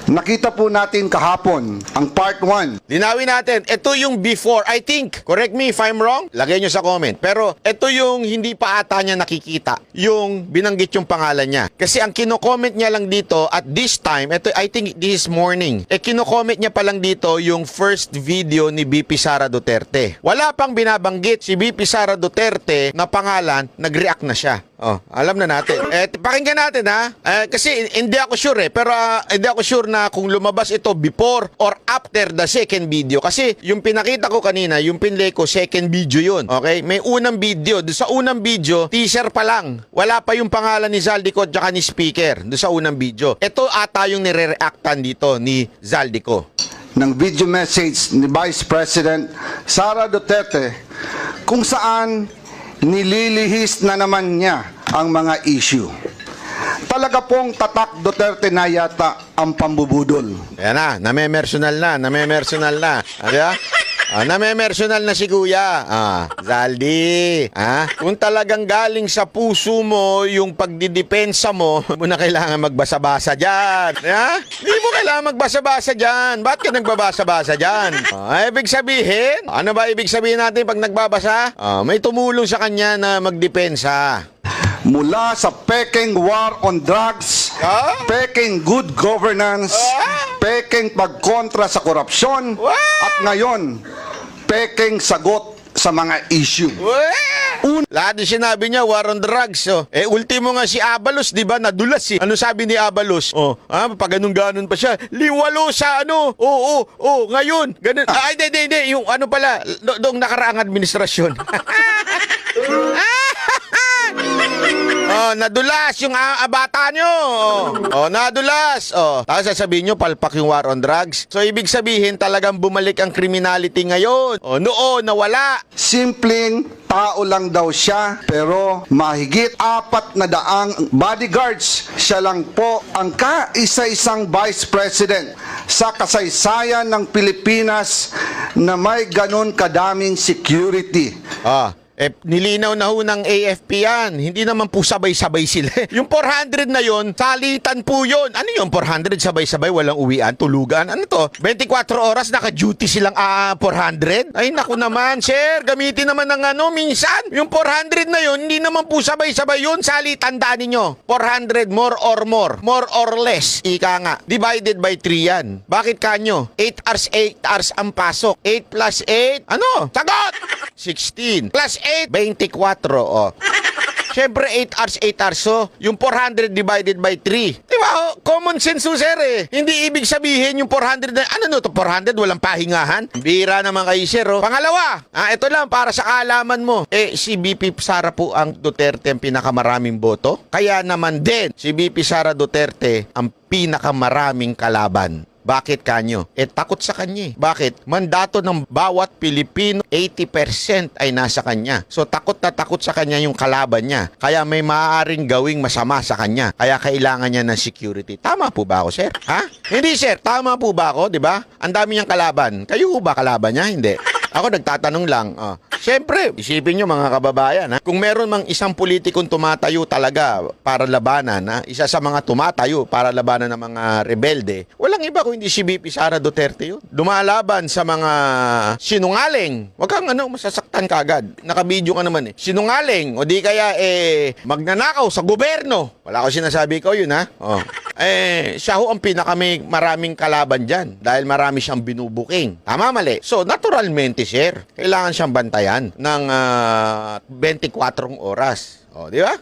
Nakita po natin kahapon ang part 1. Linawin natin, ito yung before, I think. Correct me if I'm wrong. Lagay nyo sa comment. Pero ito yung hindi pa ata niya nakikita. Yung binanggit yung pangalan niya. Kasi ang kino-comment niya lang dito at this time, ito I think this morning, kino-comment niya pa lang dito yung first video ni BP Sara Duterte. Wala pang binabanggit si BP Sara Duterte na pangalan, nag-react na siya. Oh, alam na natin. Pakinggan natin ha. Kasi hindi ako sure pero hindi ako sure na kung lumabas ito before or after the second video. Kasi yung pinakita ko kanina, yung pinlay ko, second video yun. Okay? May unang video. Doon sa unang video, teaser pa lang. Wala pa yung pangalan ni Zaldico at saka ni speaker. Doon sa unang video. Ito ata yung nire-reactan dito ni Zaldico. Ng video message ni Vice President Sara Duterte kung saan nililihis na naman niya ang mga issue. Talaga pong tatak Duterte na yata ang pambubudol. Ayan na, namemersonal na. Ano? Namemersonal na si Kuya. Zaldi. Kung talagang galing sa puso mo yung pagdidepensa mo, mo na kailangan magbasa-basa dyan. Hindi mo kailangan magbasa-basa dyan. Ba't ka nagbabasa-basa dyan? Ibig sabihin? Ano ba ibig sabihin natin pag nagbabasa? May tumulong sa kanya na magdepensa. Mula sa peking war on drugs, peking good governance, peking pagkontra sa korupsyon, at ngayon, peking sagot sa mga issue. Lahat din sinabi niya, war on drugs. Ultimo nga si Abalos, di ba? Nadulas eh. Ano sabi ni Abalos? Pag ganun-ganon pa siya. Liwalo sa ano? Ngayon. Ganun. Hindi. Yung ano pala, doong nakaraang administrasyon. Nadulas yung bata nyo. Nadulas. Tapos sasabihin nyo, palpak yung war on drugs. So, ibig sabihin, talagang bumalik ang criminality ngayon. Noon, nawala. Simpleng tao lang daw siya, pero mahigit 400 bodyguards. Siya lang po ang kaisa-isang Vice President sa kasaysayan ng Pilipinas na may ganun kadaming security. Nilinaw na ho ng AFP yan. Hindi naman po sabay-sabay sila. Yung 400 na yon, salitan po yun. Ano yung 400 sabay-sabay, walang uwian, tulugan? Ano to? 24 oras naka-duty silang 400? Ay naku naman, sir. Gamitin naman ng minsan. Yung 400 na yun, hindi naman po sabay-sabay yun. Salitan daan ninyo. 400 more or more. More or less. Ika nga. Divided by 3 yan. Bakit kanyo? 8 hours ang pasok. 8 plus 8. Ano? Sagot! 16. Plus 8, 24. Siyempre, 8 hours. So, yung 400 divided by 3. Diba? Common sense sir eh. Hindi ibig sabihin yung 400 na, ano no to 400, walang pahingahan. Bira naman kayo, sir. Pangalawa, ito lang para sa kaalaman mo. Si BP Sara po ang Duterte ang pinakamaraming boto. Kaya naman din, si BP Sara Duterte ang pinakamaraming kalaban. Bakit kanyo? Takot sa kanya. Bakit? Mandato ng bawat Pilipino, 80% ay nasa kanya. So, takot na takot sa kanya yung kalaban niya. Kaya may maaaring gawing masama sa kanya. Kaya kailangan niya ng security. Tama po ba ako, sir? Hindi, sir. Tama po ba ako? Diba? Ang dami niyang kalaban. Kayo ba kalaban niya? Hindi. Ako nagtatanong lang. Siyempre, isipin nyo mga kababayan, kung meron mang isang politikong tumatayo talaga para labanan, isa sa mga tumatayo para labanan ng mga rebelde, walang iba kung hindi si BP Sara Duterte yun. Lumalaban sa mga sinungaling. Huwag kang masasaktan kagad. Nakabidyo ka naman eh. Sinungaling, o di kaya magnanakaw sa gobyerno. Wala ko sinasabi ko yun siya ho ang maraming kalaban dyan dahil marami siyang binubuking. Tama, mali. So, naturalmente, sir, kailangan siyang bantayan ng 24 oras. Di ba?